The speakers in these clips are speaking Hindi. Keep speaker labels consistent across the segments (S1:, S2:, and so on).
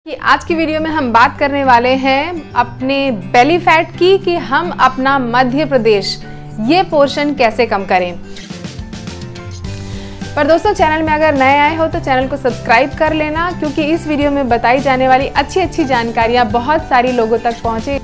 S1: कि आज की वीडियो में हम बात करने वाले हैं अपने बेली फैट की कि हम अपना मध्य प्रदेश ये पोर्शन कैसे कम करें। पर दोस्तों, चैनल में अगर नए आए हो तो चैनल को सब्सक्राइब कर लेना, क्योंकि इस वीडियो में बताई जाने वाली अच्छी जानकारियां बहुत सारी लोगों तक पहुंचे।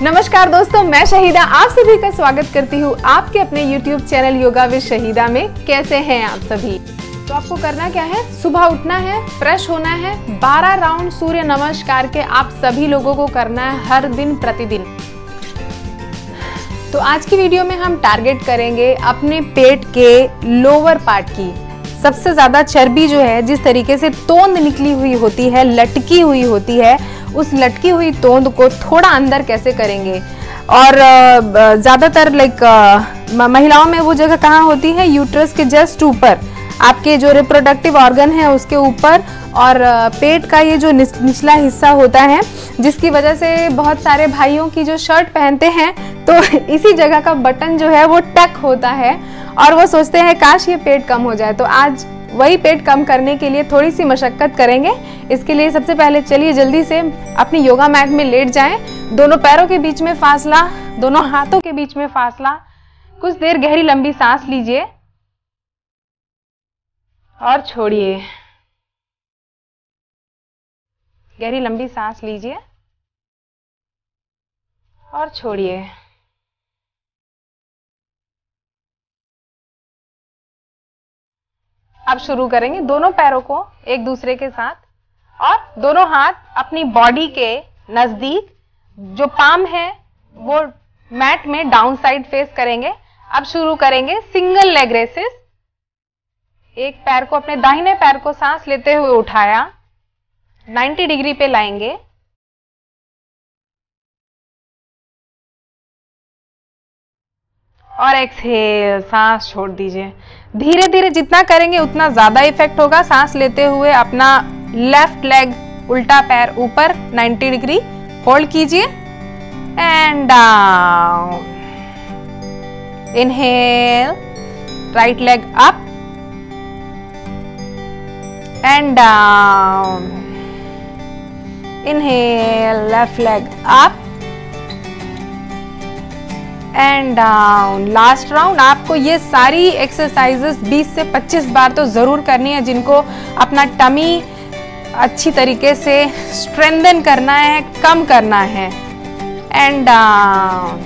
S1: नमस्कार दोस्तों, मैं शहीदा आप सभी का स्वागत करती हूँ आपके अपने YouTube channel yoga with Shahida में। कैसे हैं आप सभी? तो आपको करना क्या है, सुबह उठना है, फ्रेश होना है, 12 राउंड सूर्य नमस्कार के आप सभी लोगों को करना है हर दिन प्रतिदिन। तो आज की वीडियो में हम टारगेट करेंगे अपने पेट के लोअर पार्ट की। सबसे ज्यादा चर्बी जो है, जिस तरीके से तोंद निकली हुई होती है, लटकी हुई होती है, उस लटकी हुई तोंद को थोड़ा अंदर कैसे करेंगे। और ज्यादातर महिलाओं में वो जगह कहाँ होती है, यूट्रस के जस्ट ऊपर, आपके जो रिप्रोडक्टिव ऑर्गन है उसके ऊपर, और पेट का ये जो निचला हिस्सा होता है, जिसकी वजह से बहुत सारे भाइयों की जो शर्ट पहनते हैं तो इसी जगह का बटन जो है वो टक होता है और वो सोचते हैं काश ये पेट कम हो जाए। तो आज वही पेट कम करने के लिए थोड़ी सी मशक्कत करेंगे। इसके लिए सबसे पहले चलिए जल्दी से अपनी योगा मैट में लेट जाएं। दोनों पैरों के बीच में फासला, दोनों हाथों के बीच में फासला। कुछ देर गहरी लंबी सांस लीजिए और छोड़िए। गहरी लंबी सांस लीजिए और छोड़िए। अब शुरू करेंगे दोनों पैरों को एक दूसरे के साथ, और दोनों हाथ अपनी बॉडी के नजदीक, जो पाम है वो मैट में डाउन साइड फेस करेंगे। अब शुरू करेंगे सिंगल लेग रेसेस। एक पैर को, अपने दाहिने पैर को सांस लेते हुए उठाया, 90 डिग्री पे लाएंगे, और एक्सहेल, सांस छोड़ दीजिए। धीरे धीरे जितना करेंगे उतना ज्यादा इफेक्ट होगा। सांस लेते हुए अपना लेफ्ट लेग, उल्टा पैर ऊपर 90 डिग्री होल्ड कीजिए and down. Inhale, right leg up and down. Inhale, left leg up and down. Last round. आपको ये सारी एक्सरसाइजेस 20 से 25 बार तो जरूर करनी है, जिनको अपना टमी अच्छी तरीके से स्ट्रेंथन करना है, कम करना है। And down.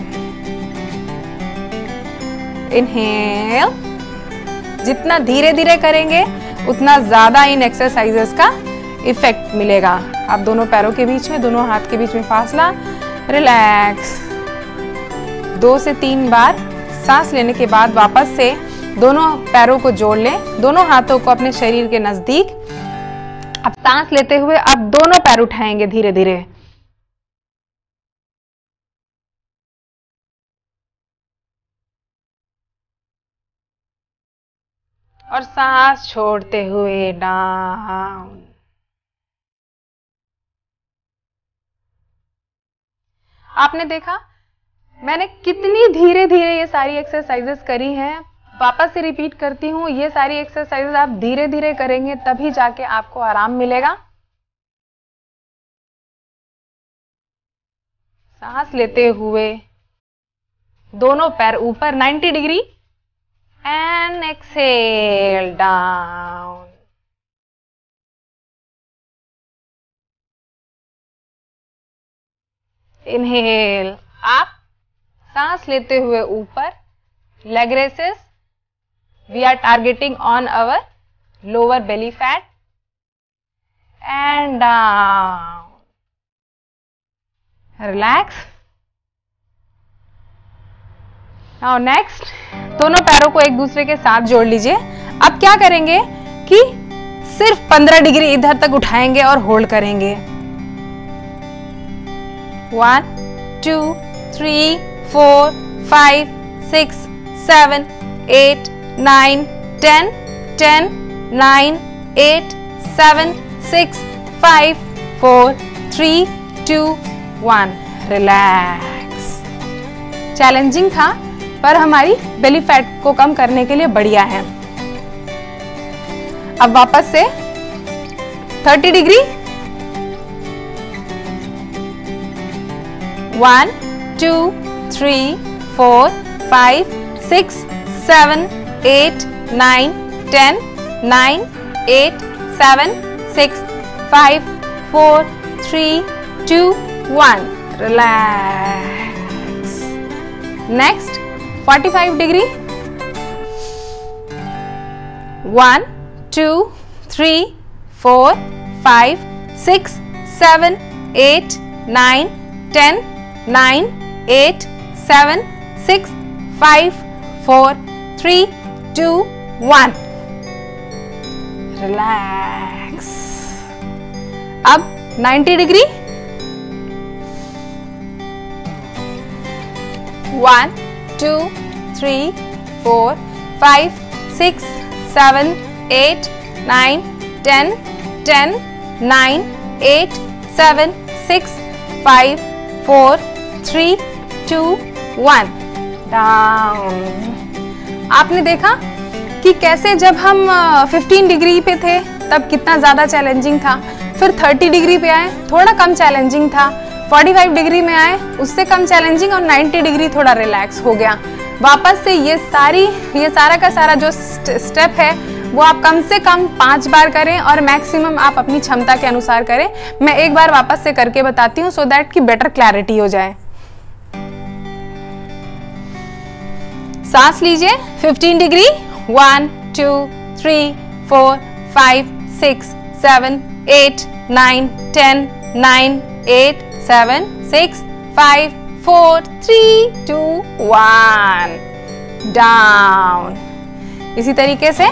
S1: इनहेल। जितना धीरे धीरे करेंगे उतना ज्यादा इन एक्सरसाइजेस का इफेक्ट मिलेगा। आप दोनों पैरों के बीच में, दोनों हाथ के बीच में फासला, रिलैक्स। 2 से 3 बार सांस लेने के बाद वापस से दोनों पैरों को जोड़ लें, दोनों हाथों को अपने शरीर के नजदीक। अब सांस लेते हुए अब दोनों पैर उठाएंगे धीरे धीरे, और सांस छोड़ते हुए डाउन। आपने देखा मैंने कितनी धीरे धीरे ये सारी एक्सरसाइजेस करी हैं। वापस से रिपीट करती हूँ, ये सारी एक्सरसाइजेस आप धीरे धीरे करेंगे तभी जाके आपको आराम मिलेगा। सांस लेते हुए दोनों पैर ऊपर 90 degree and exhale down. Inhale up, सांस लेते हुए ऊपर, leg raises. We are targeting on our lower belly fat and down. Relax. Now next, दोनों पैरों को एक दूसरे के साथ जोड़ लीजिए। अब क्या करेंगे कि सिर्फ 15 डिग्री इधर तक उठाएंगे और होल्ड करेंगे। 1 2 3 4 5 6 7 8 9 10 10 9 8 7 6 5 4 3 2 1। रिलैक्स। चैलेंजिंग था पर हमारी बेली फैट को कम करने के लिए बढ़िया है। अब वापस से 30 degree, 1 2 3 4 5 6 7 8 9 10 9 8 7 6 5 4 3 2 1. Relax. Next 45 degree, 1 2 3 4 5 6 7 8 9 10 9 8 7 6 5 4 3 2 1. Relax. अब 90 डिग्री, 1 2 3 4 5 6 7 8 9 10 10 9 8 7 6 5 4 3 2 1. डाउन. आपने देखा कि कैसे जब हम 15 डिग्री पे थे तब कितना ज़्यादा चैलेंजिंग था, फिर 30 डिग्री पे आए थोड़ा कम चैलेंजिंग था, 45 डिग्री में आए उससे कम चैलेंजिंग, और 90 डिग्री थोड़ा रिलैक्स हो गया. वापस से ये सारा का सारा जो स्टेप है वो आप कम से कम 5 बार करें और मैक्सिमम आप अपनी क्षमता के अनुसार करें. मैं एक बार वापस से करके बताती हूँ सो दैट कि बेटर क्लैरिटी हो जाए. सांस लीजिए. 15 डिग्री, 1 2 3 4 5 6 7 8 9 10 9 8 7 6 5 4 3 2 1. डाउन. इसी तरीके से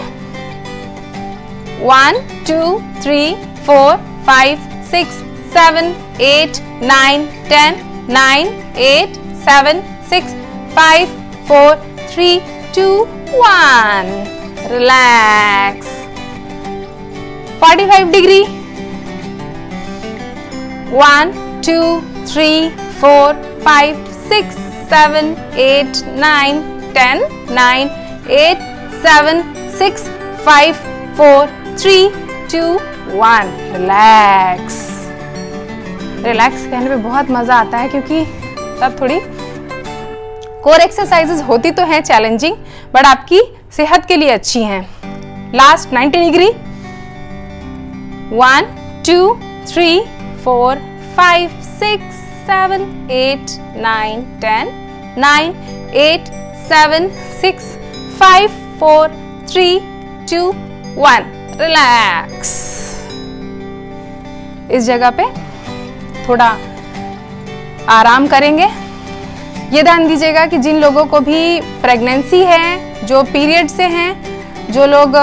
S1: 1 2 3 4 5 6 7 8 9 10 9 8 7 6 5 4 3 2 1. Relax. 45 degree, 1 2 3 4 5 6 7 8 9 10 9 8 7 6 5 4 3 2 1. Relax. रिलैक्स कहने पे बहुत मजा आता है क्योंकि तब थोड़ी कोर एक्सरसाइजेस होती तो हैं चैलेंजिंग, बट आपकी सेहत के लिए अच्छी हैं. Last 90 degree, 1 2 3 4 5 6 7 8 9 10 9 8 7 6 5 4 3 2 1. रिलैक्स. इस जगह पे थोड़ा आराम करेंगे. ये ध्यान दीजिएगा कि जिन लोगों को भी प्रेगनेंसी है, जो पीरियड से हैं, जो लोग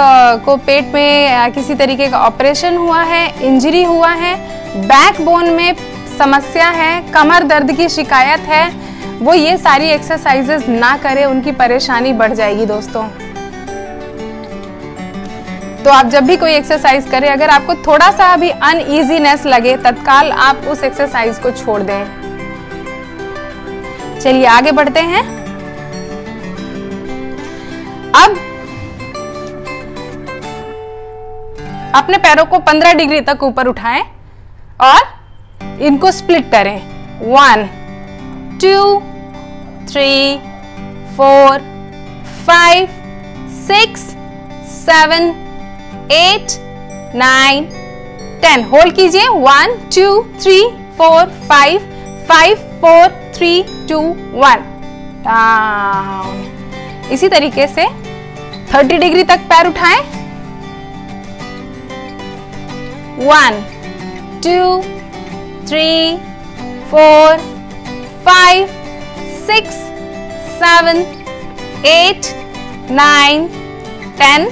S1: को पेट में किसी तरीके का ऑपरेशन हुआ है, इंजरी हुआ है, बैक बोन में समस्या है, कमर दर्द की शिकायत है, वो ये सारी एक्सरसाइजेस ना करें, उनकी परेशानी बढ़ जाएगी दोस्तों. तो आप जब भी कोई एक्सरसाइज करें, अगर आपको थोड़ा सा भी अनईजीनेस लगे, तत्काल आप उस एक्सरसाइज को छोड़ दें. चलिए आगे बढ़ते हैं. अब अपने पैरों को 15 डिग्री तक ऊपर उठाएं और इनको स्प्लिट करें. 1 2 3 4 5 6 7 8 9 10. होल्ड कीजिए. 1 2 3 4 5 5 4 3 2 1. डाउन. इसी तरीके से 30 डिग्री तक पैर उठाएं. 1 2 3 4 5 6 7 8 9 10.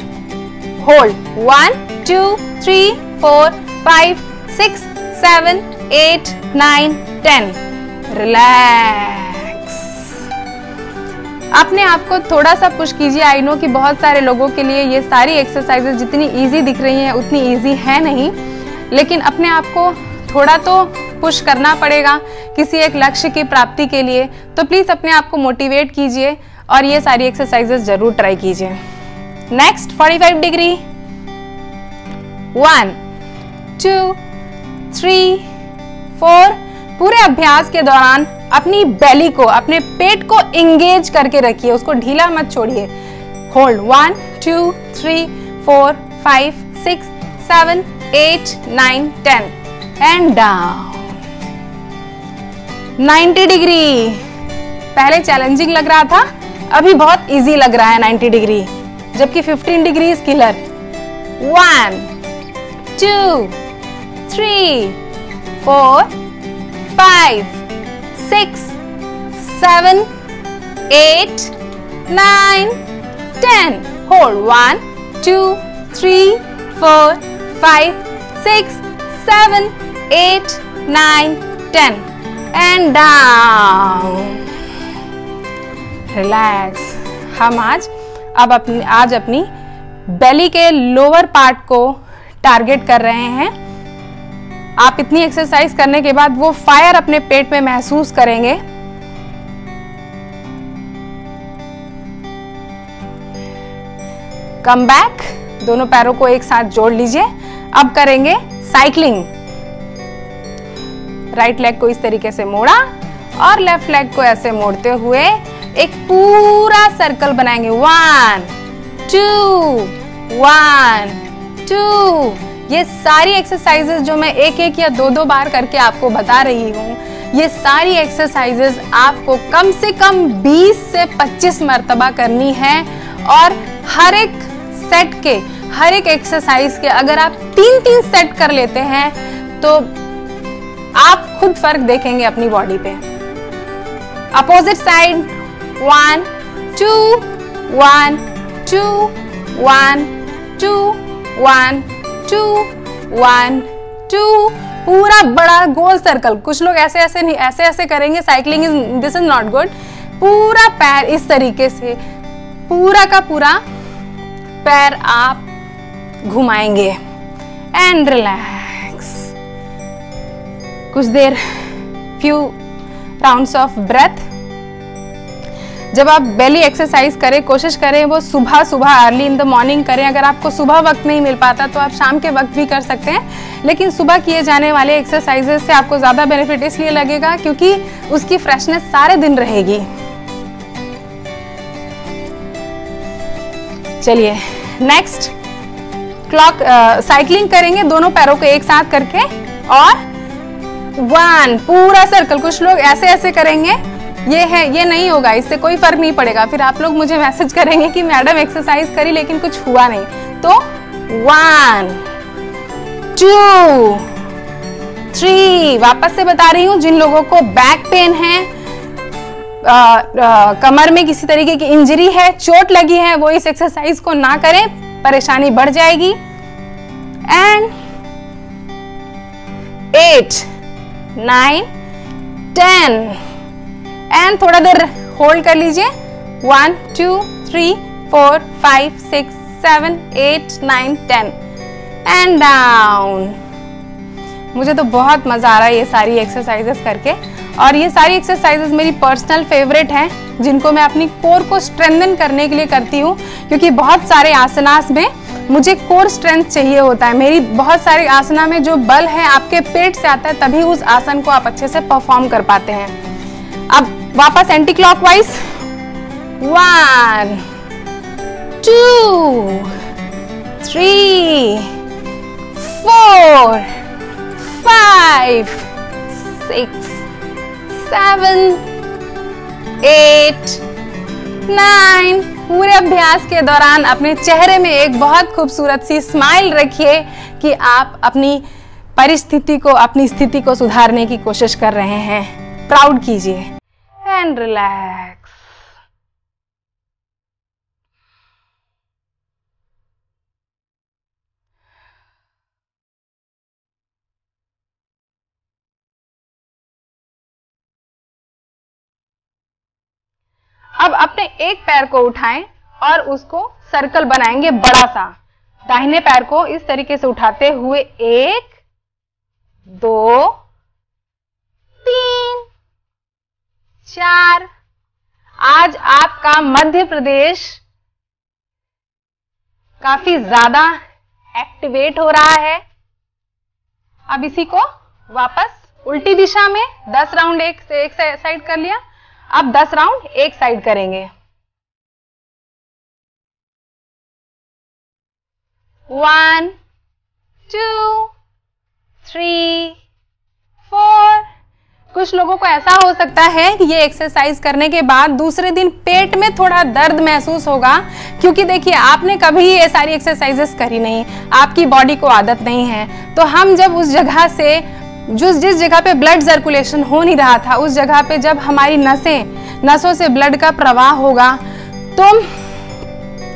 S1: होल्ड. 1 2 3 4 5 6 7 8 9 10. रिलैक्स. अपने आप को थोड़ा सा पुश कीजिए. आई नो कि बहुत सारे लोगों के लिए ये सारी एक्सरसाइजेज जितनी इजी दिख रही हैं उतनी इजी है नहीं, लेकिन अपने आप को थोड़ा तो पुश करना पड़ेगा किसी एक लक्ष्य की प्राप्ति के लिए. तो प्लीज अपने आप को मोटिवेट कीजिए और ये सारी एक्सरसाइजेज जरूर ट्राई कीजिए. Next 45 degree. 1 2 3 4। पूरे अभ्यास के दौरान अपनी बेली को, अपने पेट को एंगेज करके रखिए, उसको ढीला मत छोड़िए। Hold 1 2 3 4 5 6 7 8 9 10 and down. 90 डिग्री। पहले चैलेंजिंग लग रहा था, अभी बहुत इजी लग रहा है 90 डिग्री, जबकि 15 degree is killer. 1 2 3 4 5 6 7 8 9 10। Hold 1 2 3 4 5 6 7 8 9 10 and down. Relax. हम आज अपनी बेली के लोअर पार्ट को टारगेट कर रहे हैं। आप इतनी एक्सरसाइज करने के बाद वो फायर अपने पेट में महसूस करेंगे। कम बैक, दोनों पैरों को एक साथ जोड़ लीजिए। अब करेंगे साइकिलिंग। राइट लेग को इस तरीके से मोड़ा और लेफ्ट लेग को ऐसे मोड़ते हुए एक पूरा सर्कल बनाएंगे। 1 2 1 2। ये सारी एक्सरसाइजेस जो मैं एक एक या दो बार करके आपको बता रही हूँ, ये सारी एक्सरसाइजेस आपको कम से कम 20 से 25 मर्तबा करनी है। और हर एक सेट के, हर एक एक्सरसाइज के अगर आप 3-3 सेट कर लेते हैं तो आप खुद फर्क देखेंगे अपनी बॉडी पे। Opposite side 1 2 1 2 1 2 1 2 1 2। पूरा बड़ा गोल सर्कल। कुछ लोग ऐसे ऐसे नहीं, ऐसे ऐसे करेंगे। Cycling is, this is not good. पूरा पैर इस तरीके से पूरा का पूरा पैर आप घुमाएंगे एंड रिलैक्स। कुछ देर, फ्यू राउंड्स ऑफ ब्रेथ। जब आप बेली एक्सरसाइज करें, कोशिश करें वो सुबह सुबह अर्ली इन द मॉर्निंग करें। अगर आपको सुबह वक्त नहीं मिल पाता तो आप शाम के वक्त भी कर सकते हैं, लेकिन सुबह किए जाने वाले एक्सरसाइजेस से आपको ज़्यादा बेनिफिट इसलिए लगेगा क्योंकि उसकी फ्रेशनेस सारे दिन रहेगी। चलिए नेक्स्ट क्लॉक साइकिलिंग करेंगे दोनों पैरों को एक साथ करके और 1 पूरा सर्कल। कुछ लोग ऐसे ऐसे करेंगे, ये है, ये नहीं होगा, इससे कोई फर्क नहीं पड़ेगा। फिर आप लोग मुझे मैसेज करेंगे कि मैडम एक्सरसाइज करी लेकिन कुछ हुआ नहीं। तो 1 2 3। वापस से बता रही हूँ, जिन लोगों को बैक पेन है, कमर में किसी तरीके की इंजरी है, चोट लगी है, वो इस एक्सरसाइज को ना करें, परेशानी बढ़ जाएगी। एंड 8 9 10 एंड थोड़ा देर होल्ड कर लीजिए। 1 2 3 4 5 6 7 8 9 10 एंड डाउन। मुझे तो बहुत मजा आ रहा है ये सारी एक्सरसाइजेस करके, और ये सारी एक्सरसाइजेस मेरी पर्सनल फेवरेट हैं, जिनको मैं अपनी कोर को स्ट्रेंथन करने के लिए करती हूँ। क्योंकि बहुत सारे आसनास में मुझे कोर स्ट्रेंथ चाहिए होता है। मेरी बहुत सारे आसना में जो बल है आपके पेट से आता है, तभी उस आसन को आप अच्छे से परफॉर्म कर पाते हैं। अब वापस एंटी क्लॉकवाइज। 1 2 3 4 5 6 7 8 9। पूरे अभ्यास के दौरान अपने चेहरे में एक बहुत खूबसूरत सी स्माइल रखिए कि आप अपनी परिस्थिति को, अपनी स्थिति को सुधारने की कोशिश कर रहे हैं। प्राउड कीजिए एंड रिलैक्स। अब अपने एक पैर को उठाएं और उसको सर्कल बनाएंगे बड़ा सा। दाहिने पैर को इस तरीके से उठाते हुए 1 2 3 4। आज आपका मध्य प्रदेश काफी ज्यादा एक्टिवेट हो रहा है। अब इसी को वापस उल्टी दिशा में 10 राउंड एक साइड कर लिया। अब 10 राउंड एक साइड करेंगे। 1 2 3 4। कुछ लोगों को ऐसा हो सकता है कि ये एक्सरसाइज करने के बाद दूसरे दिन पेट में थोड़ा दर्द महसूस होगा, क्योंकि देखिए आपने कभी ये सारी एक्सरसाइजेस करी नहीं, आपकी बॉडी को आदत नहीं है। तो हम जब उस जगह से जिस जगह पे ब्लड सर्कुलेशन हो नहीं रहा था, उस जगह पे जब हमारी नसों से ब्लड का प्रवाह होगा तो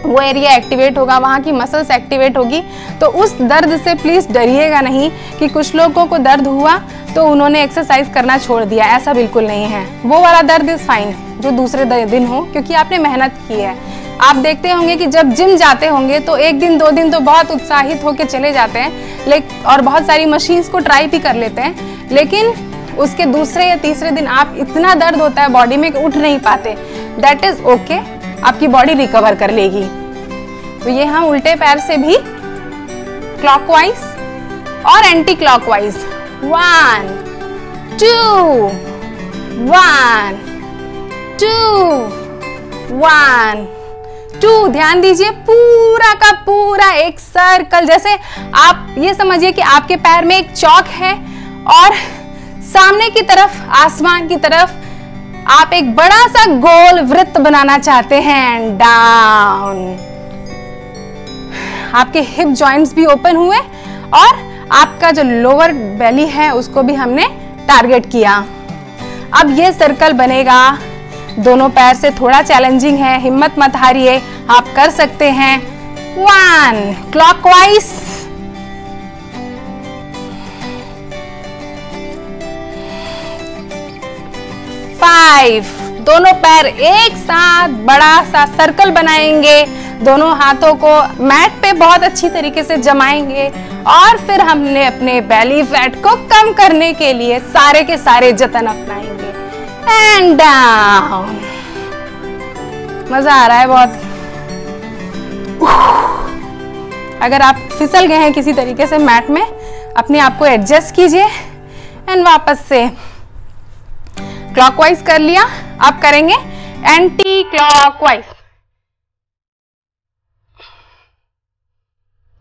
S1: वो एरिया एक्टिवेट होगा, वहाँ की मसल्स एक्टिवेट होगी। तो उस दर्द से प्लीज डरिएगा नहीं कि कुछ लोगों को दर्द हुआ तो उन्होंने एक्सरसाइज करना छोड़ दिया, ऐसा बिल्कुल नहीं है। वो वाला दर्द इज फाइन जो दूसरे दिन हो, क्योंकि आपने मेहनत की है। आप देखते होंगे कि जब जिम जाते होंगे तो एक दिन 2 दिन तो बहुत उत्साहित होकर चले जाते हैं, और बहुत सारी मशीन्स को ट्राई भी कर लेते हैं, लेकिन उसके दूसरे या तीसरे दिन आप इतना दर्द होता है बॉडी में कि उठ नहीं पाते। दैट इज ओके, आपकी बॉडी रिकवर कर लेगी। तो ये हम उल्टे पैर से भी क्लॉकवाइज और एंटी क्लॉकवाइज 1 2 1 2 1 2। ध्यान दीजिए, पूरा का पूरा एक सर्कल, जैसे आप ये समझिए कि आपके पैर में एक चौक है और सामने की तरफ, आसमान की तरफ आप एक बड़ा सा गोल वृत्त बनाना चाहते हैं। डाउन, आपके हिप जॉइंट्स भी ओपन हुए और आपका जो लोअर बेली है उसको भी हमने टारगेट किया। अब ये सर्कल बनेगा दोनों पैर से, थोड़ा चैलेंजिंग है, हिम्मत मत हारिए, आप कर सकते हैं। 1 क्लॉकवाइज, 5 दोनों पैर एक साथ बड़ा सा सर्कल बनाएंगे, दोनों हाथों को मैट पे बहुत अच्छी तरीके से जमाएंगे और फिर हमने अपने बेली फैट को कम करने के लिए सारे के सारे जतन अपनाएंगे। And down. मजा आ रहा है बहुत। अगर आप फिसल गए हैं किसी तरीके से मैट में, अपने आप को एडजस्ट कीजिए एंड वापस से क्लॉकवाइज कर लिया। अब करेंगे एंटी क्लॉकवाइज।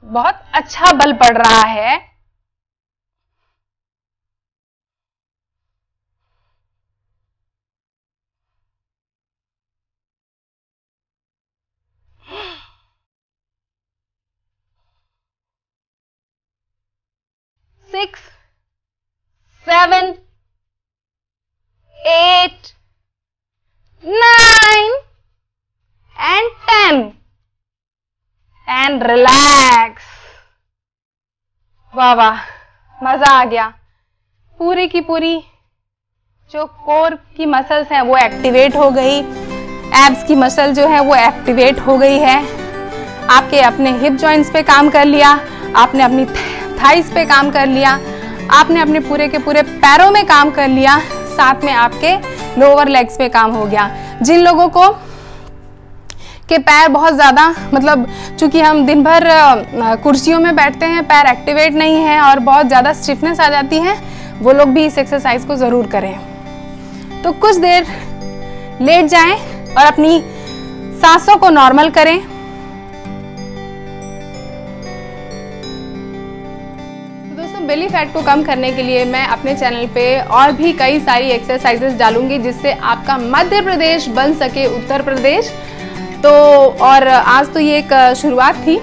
S1: बहुत अच्छा बल पड़ रहा है। Six, 7, 8, 9 and 10 and relax। वाह वाह, मजा आ गया। पूरी की पूरी जो कोर की मसल्स हैं वो एक्टिवेट हो गई, एब्स की मसल जो है वो एक्टिवेट हो गई है। आपके अपने हिप जॉइंट्स पे काम कर लिया, आपने अपनी थाइस पे काम कर लिया, आपने अपने पूरे के पूरे पैरों में काम कर लिया, साथ में आपके लोअर लेग्स पे काम हो गया। जिन लोगों को के पैर बहुत ज़्यादा, मतलब चूंकि हम दिन भर कुर्सियों में बैठते हैं, पैर एक्टिवेट नहीं है और बहुत ज़्यादा स्टिफनेस आ जाती है, वो लोग भी इस एक्सरसाइज को ज़रूर करें। तो कुछ देर लेट जाएं और अपनी सांसों को नॉर्मल करें। बेली फैट को कम करने के लिए मैं अपने चैनल पे और भी कई सारी एक्सरसाइजेस डालूंगी जिससे आपका मध्य प्रदेश बन सके उत्तर प्रदेश। तो और आज तो ये एक शुरुआत थी।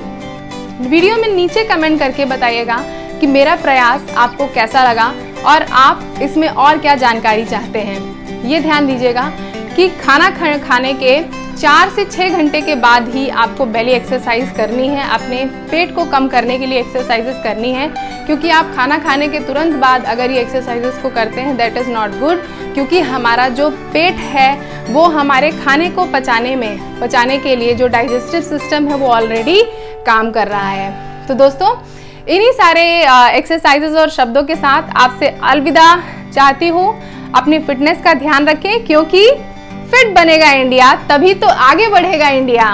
S1: वीडियो में नीचे कमेंट करके बताइएगा कि मेरा प्रयास आपको कैसा लगा और आप इसमें और क्या जानकारी चाहते हैं। ये ध्यान दीजिएगा कि खाना खाने के 4 से 6 घंटे के बाद ही आपको बेली एक्सरसाइज करनी है, अपने पेट को कम करने के लिए एक्सरसाइजेस करनी है। क्योंकि आप खाना खाने के तुरंत बाद अगर ये एक्सरसाइजेस को करते हैं दैट इज़ नॉट गुड, क्योंकि हमारा जो पेट है वो हमारे खाने को पचाने के लिए जो डाइजेस्टिव सिस्टम है वो ऑलरेडी काम कर रहा है। तो दोस्तों, इन्हीं सारे एक्सरसाइजेस और शब्दों के साथ आपसे अलविदा चाहती हूँ। अपनी फिटनेस का ध्यान रखें, क्योंकि फिट बनेगा इंडिया तभी तो आगे बढ़ेगा इंडिया।